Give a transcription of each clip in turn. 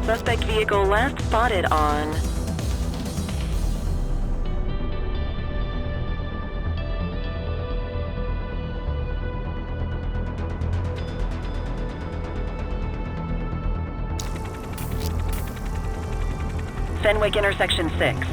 Suspect vehicle last spotted on Fenwick intersection 6.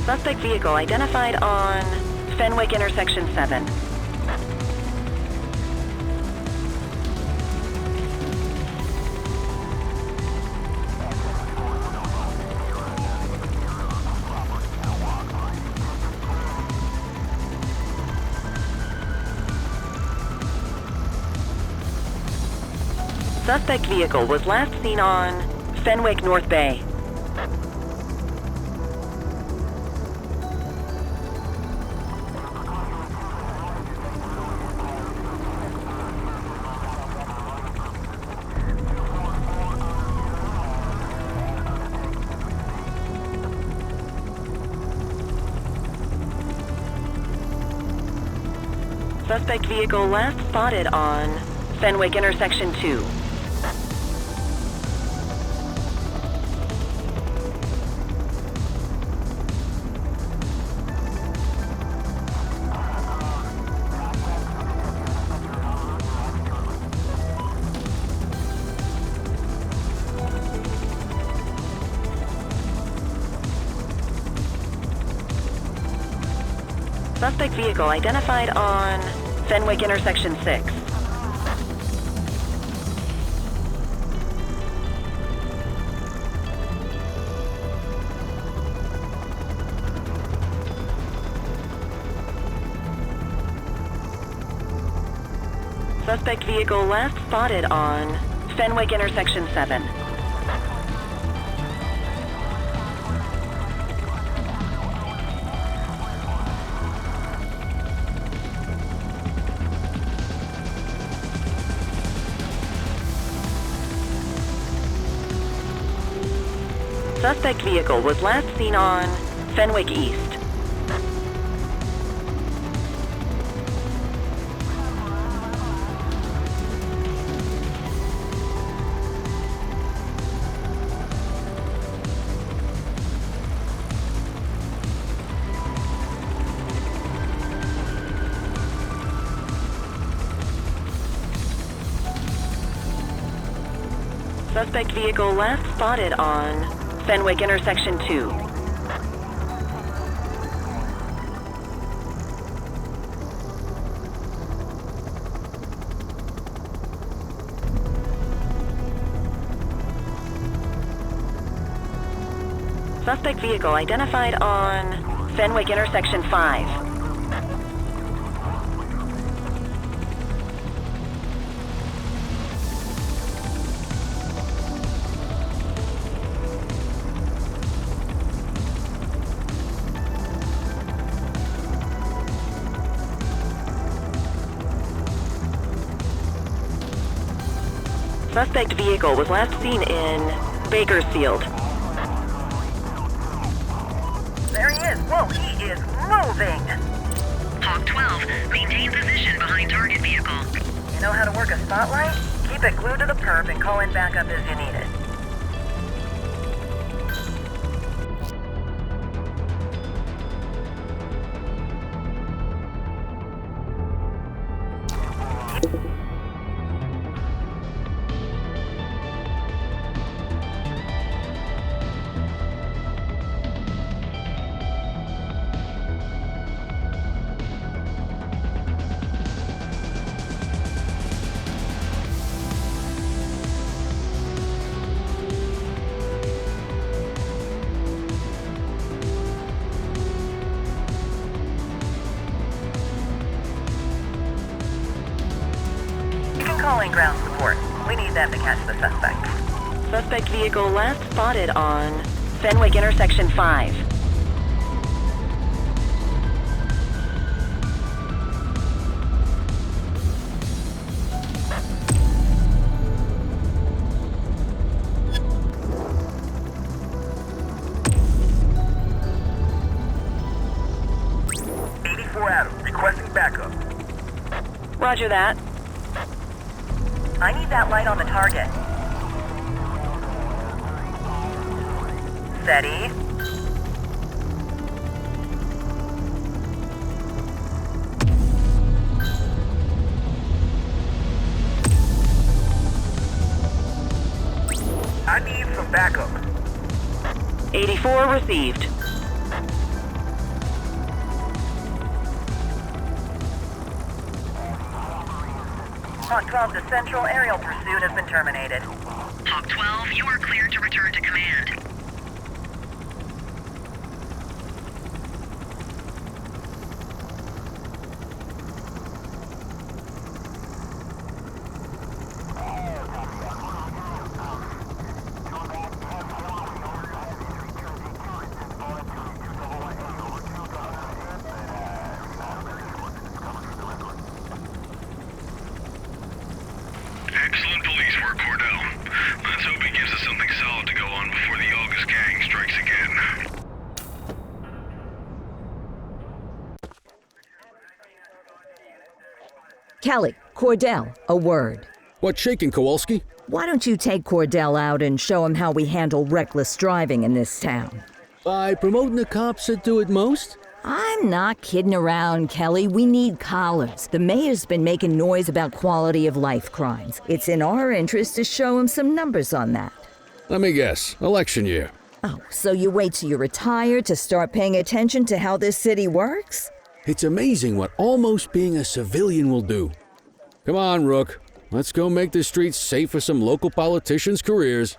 Suspect vehicle identified on Fenwick intersection 7. Suspect vehicle was last seen on Fenwick North Bay. Suspect vehicle last spotted on Fenwick intersection 2. Suspect vehicle identified on Fenwick intersection 6. Suspect vehicle last spotted on Fenwick intersection 7. Suspect vehicle was last seen on Fenwick East. Suspect vehicle last spotted on Fenwick intersection 2. Suspect vehicle identified on Fenwick intersection 5. Suspect vehicle was last seen in Bakersfield. There he is. Whoa, he is moving. Hawk 12, maintain position behind target vehicle. You know how to work a spotlight? Keep it glued to the perp and call in backup as you need it. Calling ground support. We need them to catch the suspect. Suspect vehicle last spotted on Fenwick intersection 5. Roger that. I need that light on the target. Steady. I need some backup. 84 received. Hawk 12, the central aerial pursuit has been terminated. Hawk 12, you are cleared to return to command. Excellent police work, Cordell. Let's hope he gives us something solid to go on before the August gang strikes again. Kelly, Cordell, a word. What's shaking, Kowalski? Why don't you take Cordell out and show him how we handle reckless driving in this town? By promoting the cops that do it most? I'm not kidding around, Kelly. We need collars. The mayor's been making noise about quality of life crimes. It's in our interest to show him some numbers on that. Let me guess, election year. Oh, so you wait till you're retired to start paying attention to how this city works? It's amazing what almost being a civilian will do. Come on, Rook. Let's go make the streets safe for some local politicians' careers.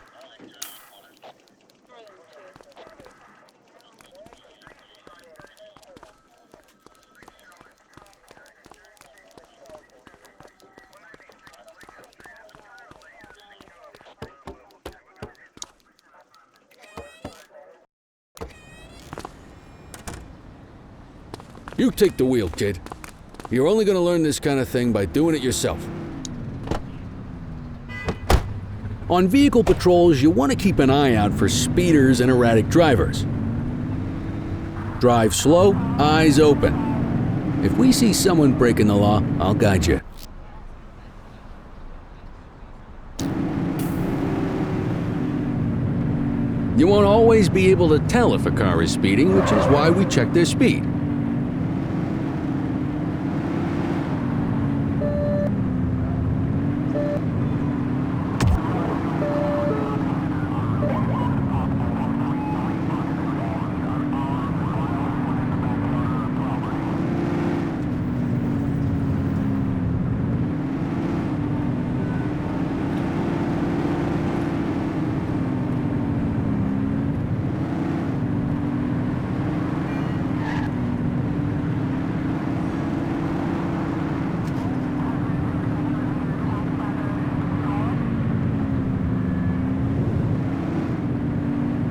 You take the wheel, kid. You're only gonna learn this kind of thing by doing it yourself. On vehicle patrols, you want to keep an eye out for speeders and erratic drivers. Drive slow, eyes open. If we see someone breaking the law, I'll guide you. You won't always be able to tell if a car is speeding, which is why we check their speed.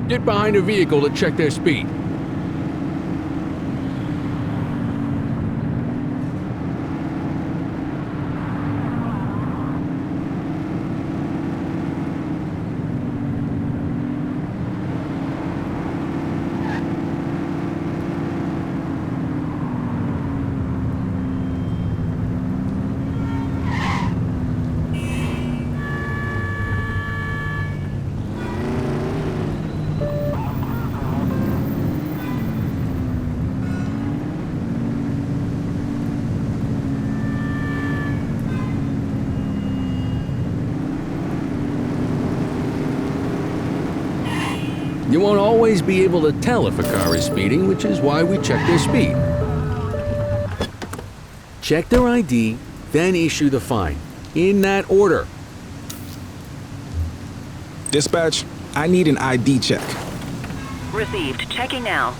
Get behind a vehicle to check their speed. You won't always be able to tell if a car is speeding, which is why we check their speed. Check their ID, then issue the fine. In that order. Dispatch, I need an ID check. Received. Checking now.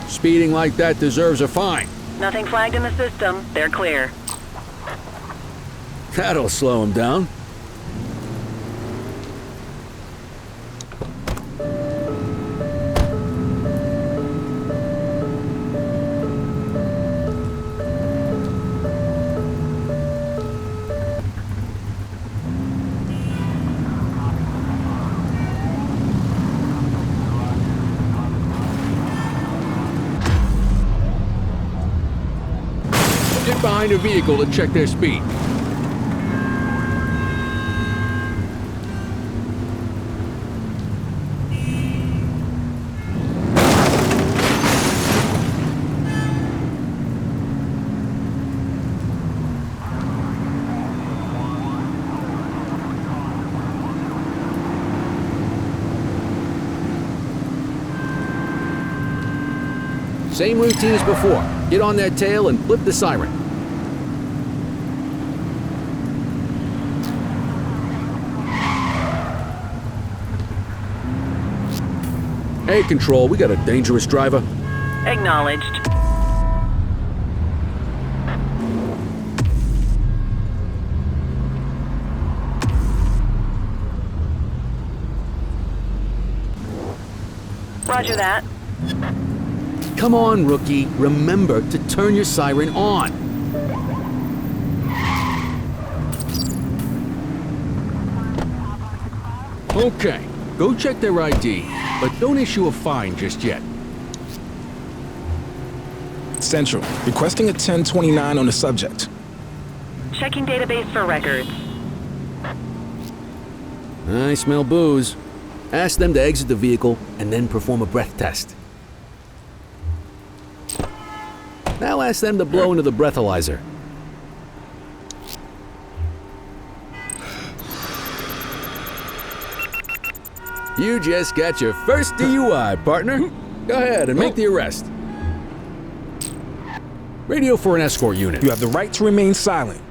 Speeding like that deserves a fine. Nothing flagged in the system. They're clear. That'll slow him down. Get behind a vehicle to check their speed. Same routine as before. Get on their tail and flip the siren. Hey, Control, we got a dangerous driver. Acknowledged. Roger that. Come on, rookie. Remember to turn your siren on. Okay, go check their ID, but don't issue a fine just yet. Central, requesting a 1029 on the subject. Checking database for records. I smell booze. Ask them to exit the vehicle and then perform a breath test. Now ask them to blow into the breathalyzer. You just got your first DUI, partner. Go ahead and make the arrest. Radio for an escort unit. You have the right to remain silent.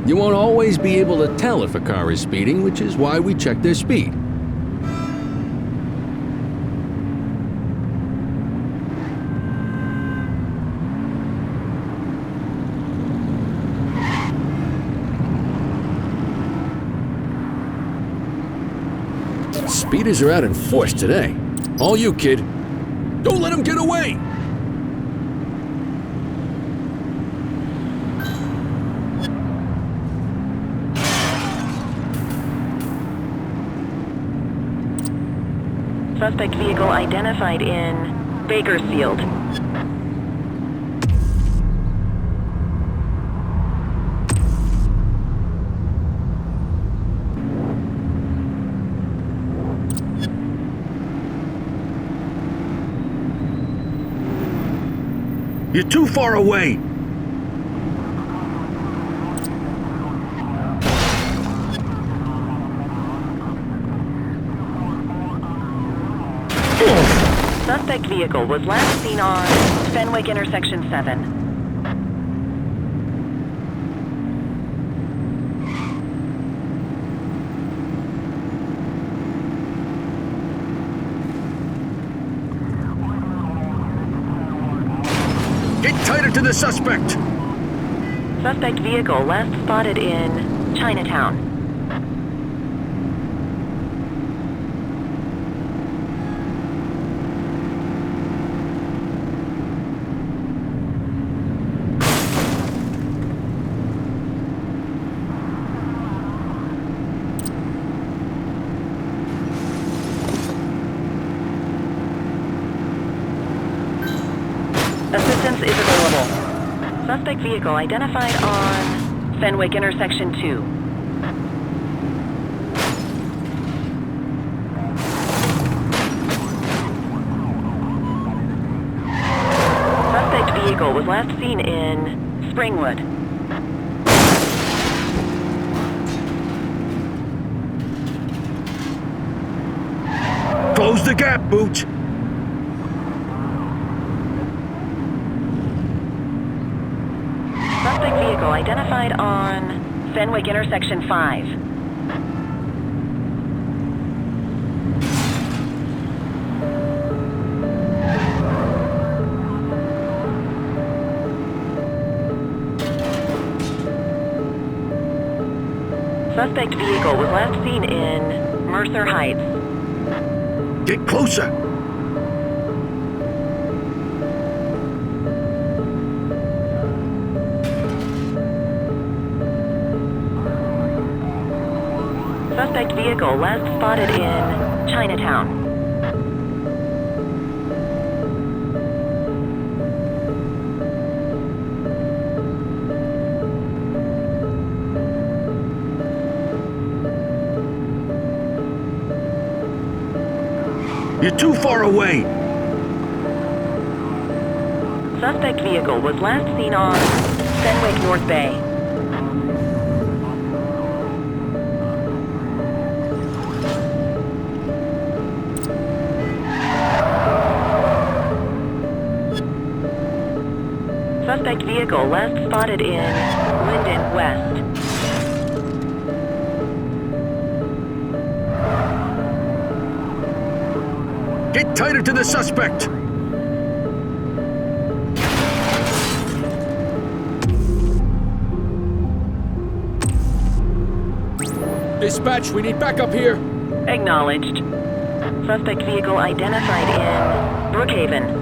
You won't always be able to tell if a car is speeding, which is why we check their speed. Speeders are out in force today. All you, kid. Don't let them get away! Suspect vehicle identified in Bakersfield. You're too far away! Suspect vehicle was last seen on Fenwick intersection 7. Get tighter to the suspect! Suspect vehicle last spotted in Chinatown. Assistance is available. Suspect vehicle identified on Fenwick intersection 2. Suspect vehicle was last seen in Springwood. Close the gap, Booch! Suspect vehicle identified on Fenwick intersection 5. Suspect vehicle was last seen in Mercer Heights. Get closer! Suspect vehicle last spotted in Chinatown. You're too far away! Suspect vehicle was last seen on Fenwick North Bay. Suspect vehicle last spotted in Linden West. Get tighter to the suspect! Dispatch, we need backup here. Acknowledged. Suspect vehicle identified in Brookhaven.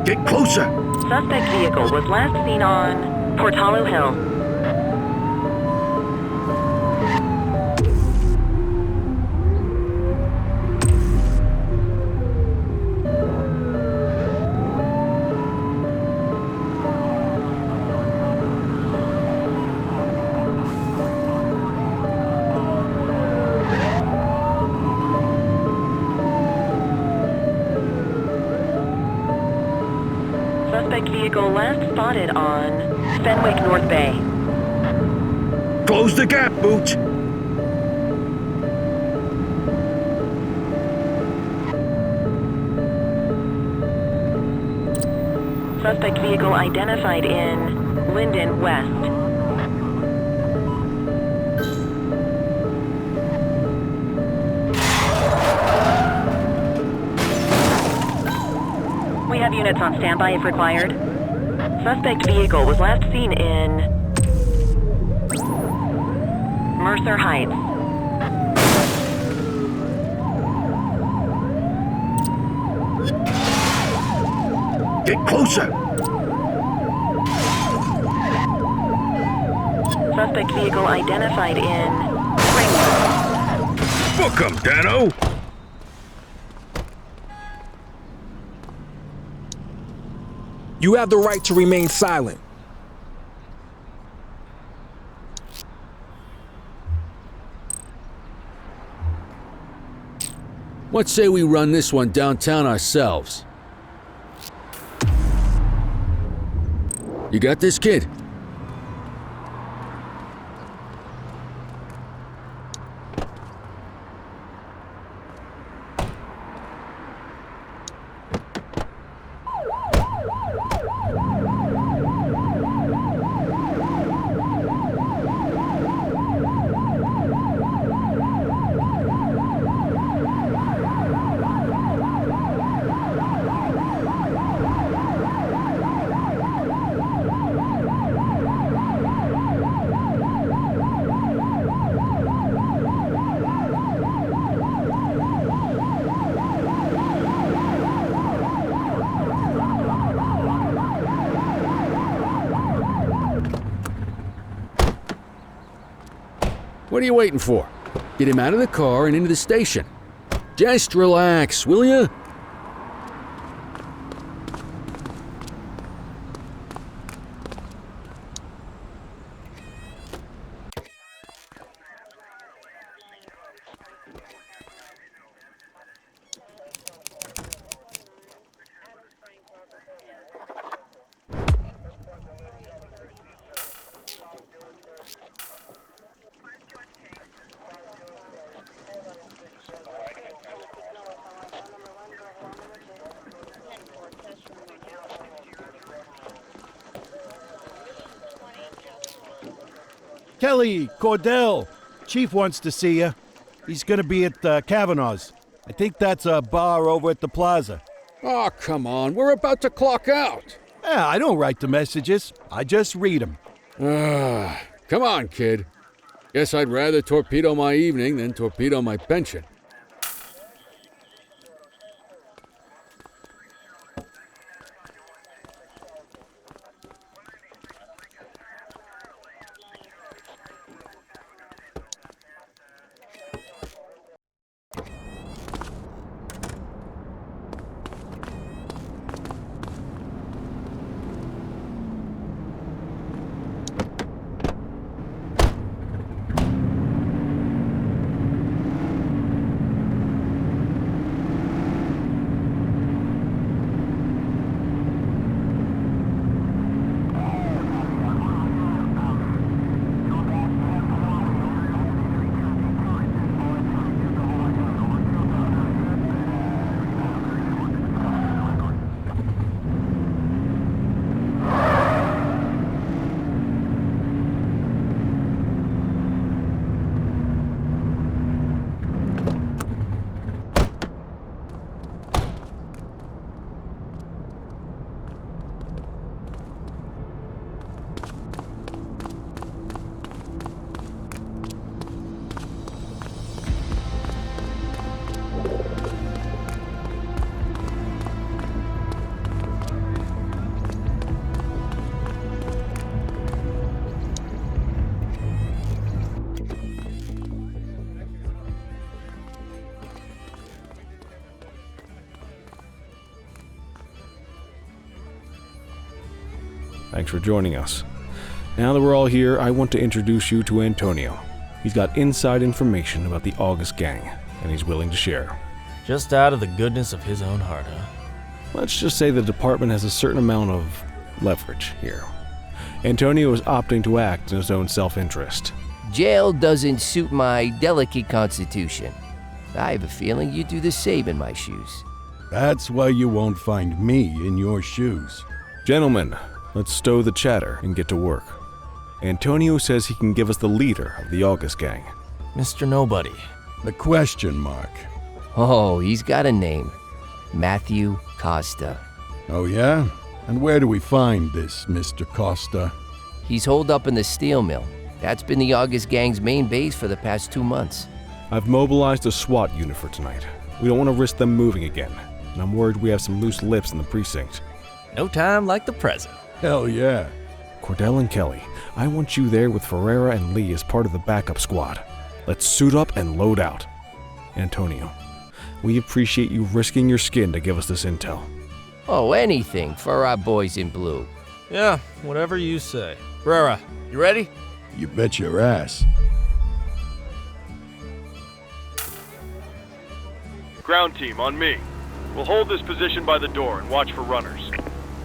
Get closer! Suspect vehicle was last seen on Portalo Hill. Suspect vehicle last spotted on Fenwick North Bay. Close the gap, Boot! Suspect vehicle identified in Linden West. We have units on standby if required. Suspect vehicle was last seen in Mercer Heights. Get closer! Suspect vehicle identified in Springwood. Book 'em, Dano! You have the right to remain silent. What say we run this one downtown ourselves? You got this, kid? What are you waiting for? Get him out of the car and into the station. Just relax, will ya? Kelly, Cordell, Chief wants to see you. He's gonna be at Kavanaugh's. I think that's a bar over at the plaza. Oh, come on. We're about to clock out. Yeah, I don't write the messages. I just read them. Come on, kid. Guess I'd rather torpedo my evening than torpedo my pension. Thanks for joining us. Now that we're all here, I want to introduce you to Antonio. He's got inside information about the August gang, and he's willing to share. Just out of the goodness of his own heart, huh? Let's just say the department has a certain amount of leverage here. Antonio is opting to act in his own self-interest. Jail doesn't suit my delicate constitution. I have a feeling you'd do the same in my shoes. That's why you won't find me in your shoes. Gentlemen, let's stow the chatter and get to work. Antonio says he can give us the leader of the August gang. Mr. Nobody. The question mark. Oh, he's got a name. Matthew Costa. Oh yeah? And where do we find this Mr. Costa? He's holed up in the steel mill. That's been the August gang's main base for the past 2 months. I've mobilized a SWAT unit for tonight. We don't want to risk them moving again, and I'm worried we have some loose lips in the precinct. No time like the present. Hell yeah. Cordell and Kelly, I want you there with Ferreira and Lee as part of the backup squad. Let's suit up and load out. Antonio, we appreciate you risking your skin to give us this intel. Oh, anything for our boys in blue. Yeah, whatever you say. Brera, you ready? You bet your ass. Ground team, on me. We'll hold this position by the door and watch for runners.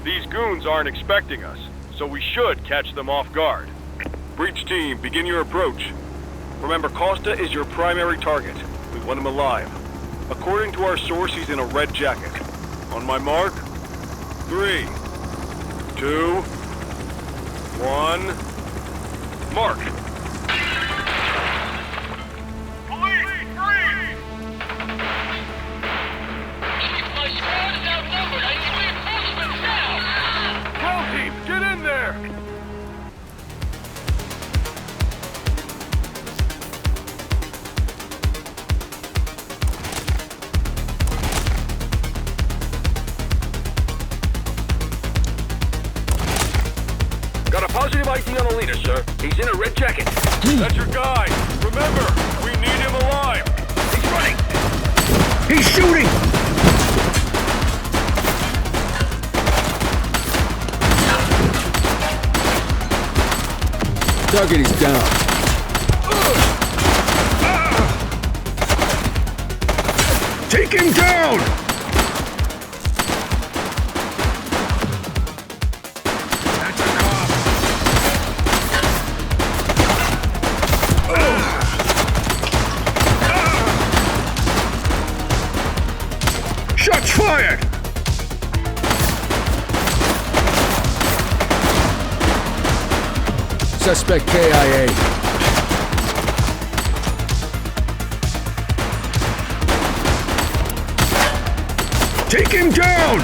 These goons aren't expecting us, so we should catch them off guard. Breach team, begin your approach. Remember, Costa is your primary target. We want him alive. According to our source, he's in a red jacket. On my mark, 3, 2, 1, mark! Get in there! Got a positive ID on the leader, sir. He's in a red jacket. That's your guy. Remember, we need him alive. He's running. He's shooting! Target is down. Take him down! That's a cop. Shots fired! Suspect KIA. Take him down!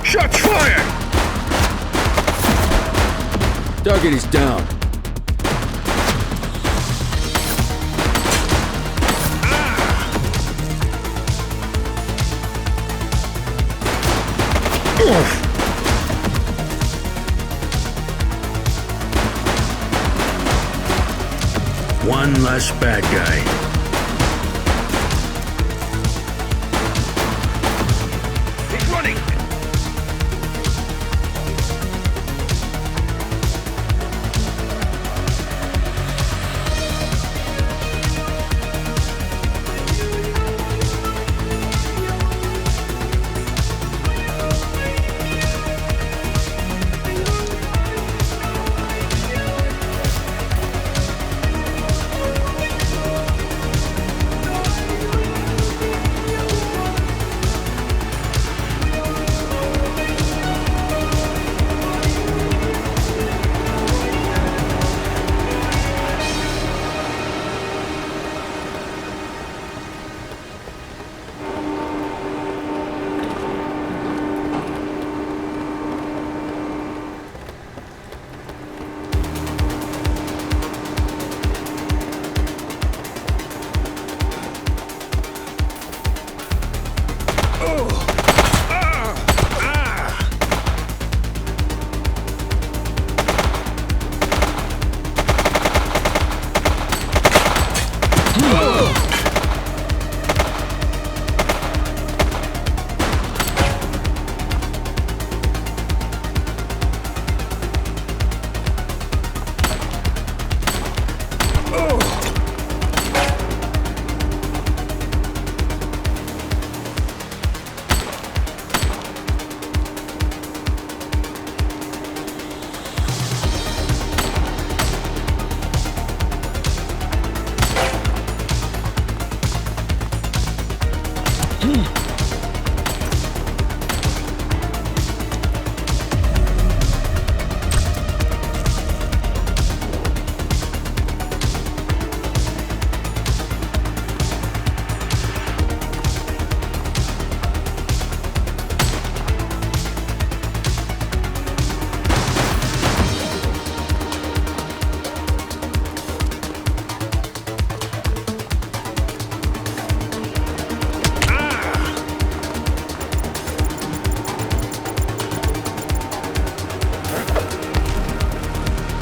Shots fired! Target is down. One less bad guy. He's running!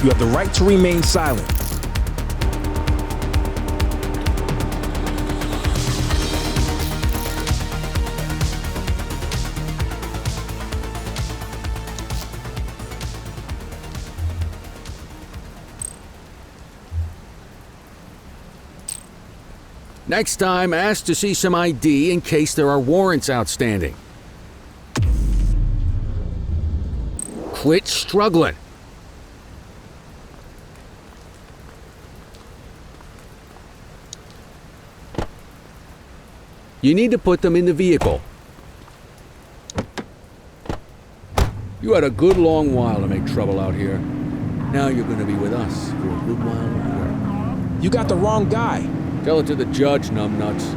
You have the right to remain silent. Next time, ask to see some ID in case there are warrants outstanding. Quit struggling. You need to put them in the vehicle. You had a good long while to make trouble out here. Now you're going to be with us for a good while longer. You got the wrong guy. Tell it to the judge, numbnuts.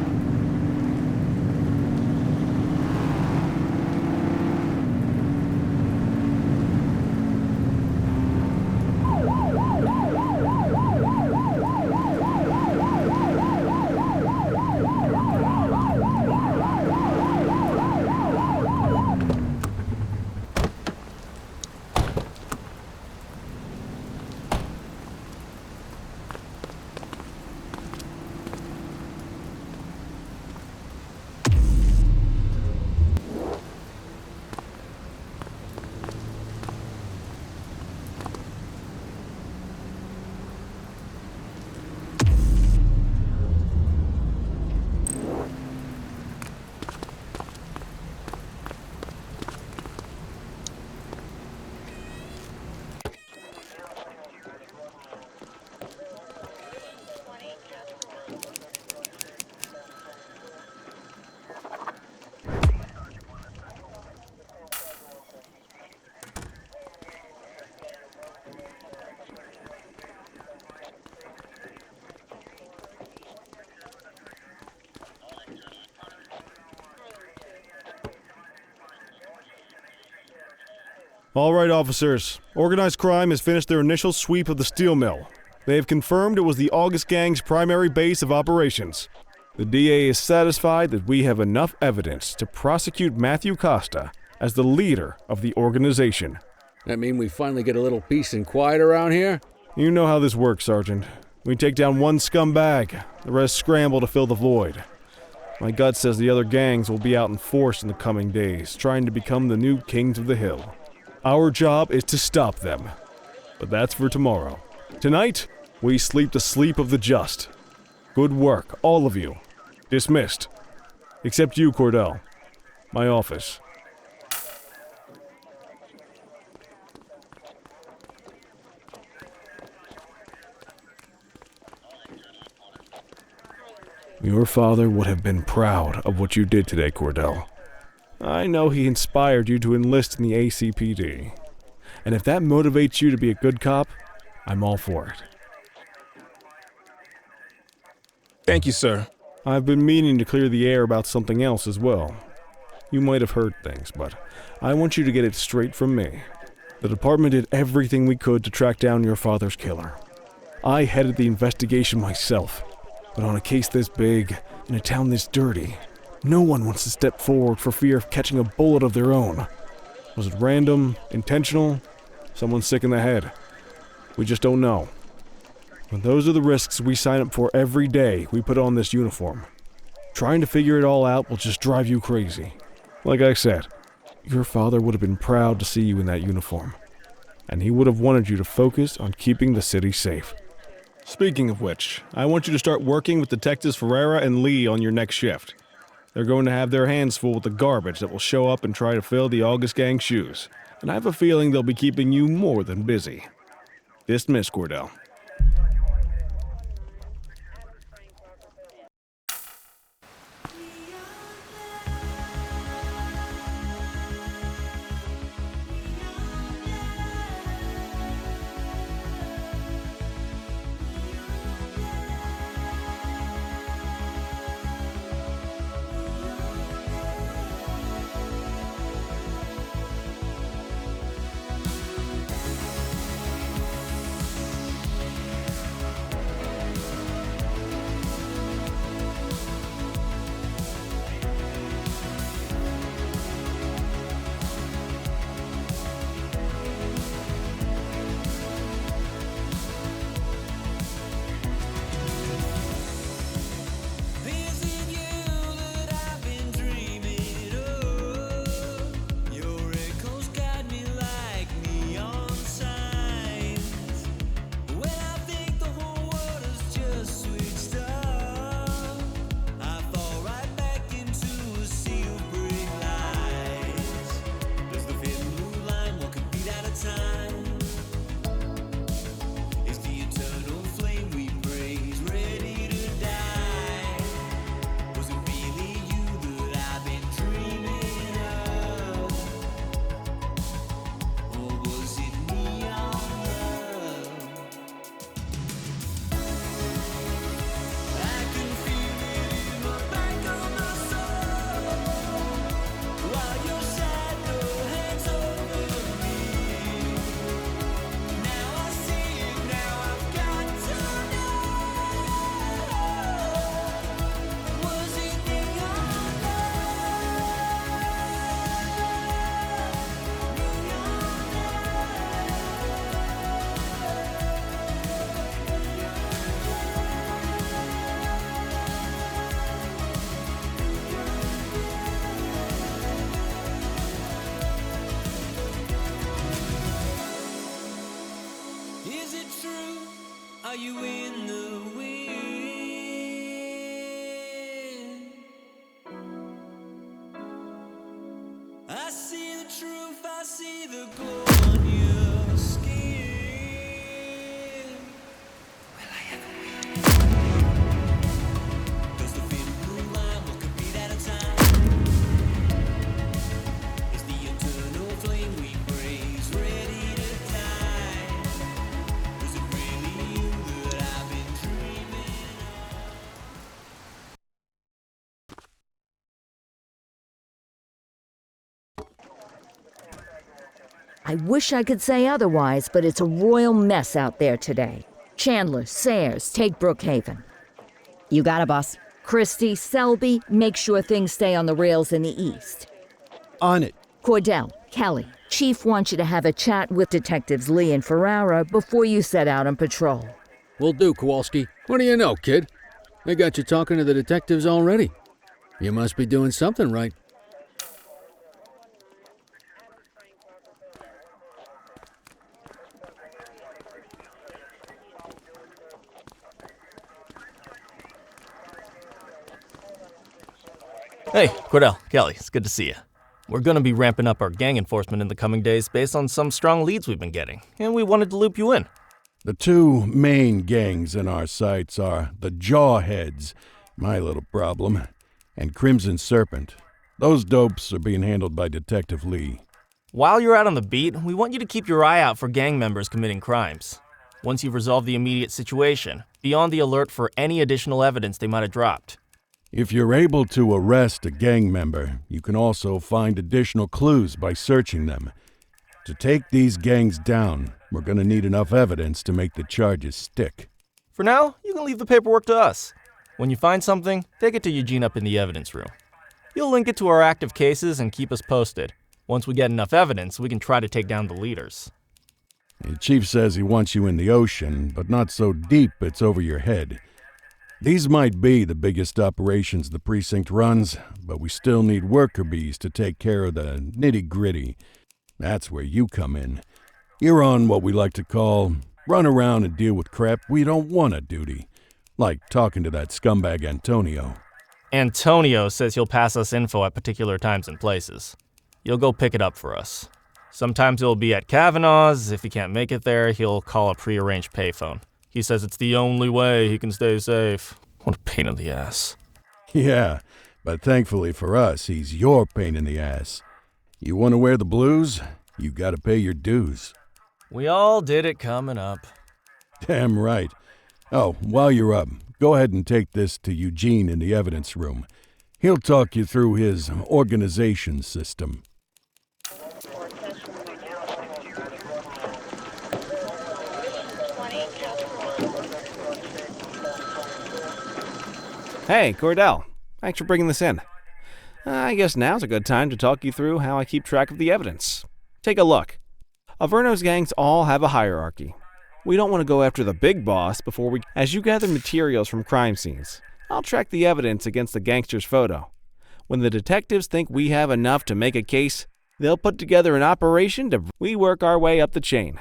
All right, officers. Organized crime has finished their initial sweep of the steel mill. They have confirmed it was the August Gang's primary base of operations. The DA is satisfied that we have enough evidence to prosecute Matthew Costa as the leader of the organization. That mean we finally get a little peace and quiet around here? You know how this works, Sergeant. We take down one scumbag, the rest scramble to fill the void. My gut says the other gangs will be out in force in the coming days, trying to become the new kings of the hill. Our job is to stop them. But that's for tomorrow. Tonight, we sleep the sleep of the just. Good work, all of you. Dismissed. Except you, Cordell. My office. Your father would have been proud of what you did today, Cordell. I know he inspired you to enlist in the ACPD. And if that motivates you to be a good cop, I'm all for it. Thank you, sir. I've been meaning to clear the air about something else as well. You might have heard things, but I want you to get it straight from me. The department did everything we could to track down your father's killer. I headed the investigation myself. But on a case this big, in a town this dirty, no one wants to step forward for fear of catching a bullet of their own. Was it random, intentional, someone sick in the head? We just don't know. But those are the risks we sign up for every day we put on this uniform. Trying to figure it all out will just drive you crazy. Like I said, your father would have been proud to see you in that uniform. And he would have wanted you to focus on keeping the city safe. Speaking of which, I want you to start working with Detectives Ferreira and Lee on your next shift. They're going to have their hands full with the garbage that will show up and try to fill the August Gang's shoes. And I have a feeling they'll be keeping you more than busy. Dismiss, Cordell. Are you in the wind? I see the truth, I see the glow on your skin. Will I ever win? Does the thin blue line what could be that a time? Is the eternal flame we praise ready to die? Was it really you that I've been dreaming I wish I could say otherwise, but it's a royal mess out there today. Chandler, Sayers, take Brookhaven. You got it, boss. Christie, Selby, make sure things stay on the rails in the east. On it. Cordell, Kelly, Chief wants you to have a chat with Detectives Lee and Ferrara before you set out on patrol. Will do, Kowalski. What do you know, kid? They got you talking to the detectives already. You must be doing something right. Hey, Cordell, Kelly, it's good to see you. We're gonna be ramping up our gang enforcement in the coming days based on some strong leads we've been getting, and we wanted to loop you in. The two main gangs in our sights are the Jawheads, my little problem, and Crimson Serpent. Those dopes are being handled by Detective Lee. While you're out on the beat, we want you to keep your eye out for gang members committing crimes. Once you've resolved the immediate situation, be on the alert for any additional evidence they might have dropped. If you're able to arrest a gang member, you can also find additional clues by searching them. To take these gangs down, we're going to need enough evidence to make the charges stick. For now, you can leave the paperwork to us. When you find something, take it to Eugene up in the evidence room. He'll link it to our active cases and keep us posted. Once we get enough evidence, we can try to take down the leaders. The chief says he wants you in the ocean, but not so deep it's over your head. These might be the biggest operations the precinct runs, but we still need worker bees to take care of the nitty-gritty. That's where you come in. You're on what we like to call run around and deal with crap we don't want to duty, like talking to that scumbag Antonio. Antonio says he'll pass us info at particular times and places. You'll go pick it up for us. Sometimes it'll be at Kavanaugh's. If he can't make it there, he'll call a prearranged payphone. He says it's the only way he can stay safe. What a pain in the ass. Yeah, but thankfully for us, he's your pain in the ass. You want to wear the blues? You gotta pay your dues. We all did it coming up. Damn right. Oh, while you're up, go ahead and take this to Eugene in the evidence room. He'll talk you through his organization system. Hey, Cordell. Thanks for bringing this in. I guess now's a good time to talk you through how I keep track of the evidence. Take a look. Averno's gangs all have a hierarchy. We don't want to go after the big boss as you gather materials from crime scenes. I'll track the evidence against the gangster's photo. When the detectives think we have enough to make a case, they'll put together an operation we work our way up the chain.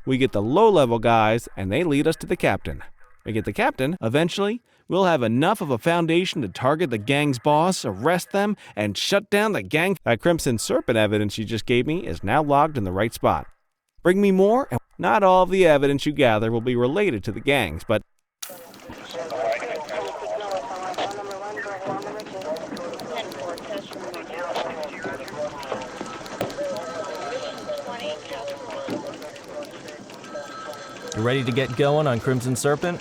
We get the low-level guys, and they lead us to the captain. We get the captain, eventually, we'll have enough of a foundation to target the gang's boss, arrest them, and shut down the gang. That Crimson Serpent evidence you just gave me is now logged in the right spot. Bring me more, and not all of the evidence you gather will be related to the gangs, but You ready to get going on Crimson Serpent?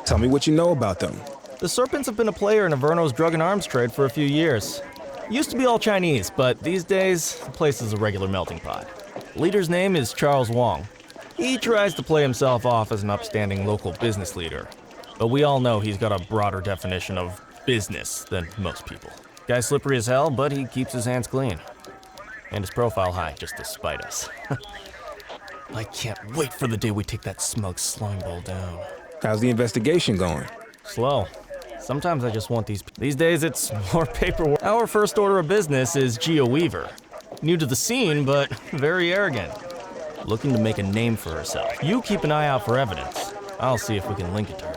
Tell me what you know about them. The Serpents have been a player in Averno's drug and arms trade for a few years. Used to be all Chinese, but these days, the place is a regular melting pot. The leader's name is Charles Wong. He tries to play himself off as an upstanding local business leader, but we all know he's got a broader definition of business than most people. Guy's slippery as hell, but he keeps his hands clean. And his profile high, just to spite us. I can't wait for the day we take that smug slime ball down. How's the investigation going? Slow. Sometimes I just want these days it's more paperwork. Our first order of business is Gia Weaver. New to the scene, but very arrogant. Looking to make a name for herself. You keep an eye out for evidence. I'll see if we can link it to her.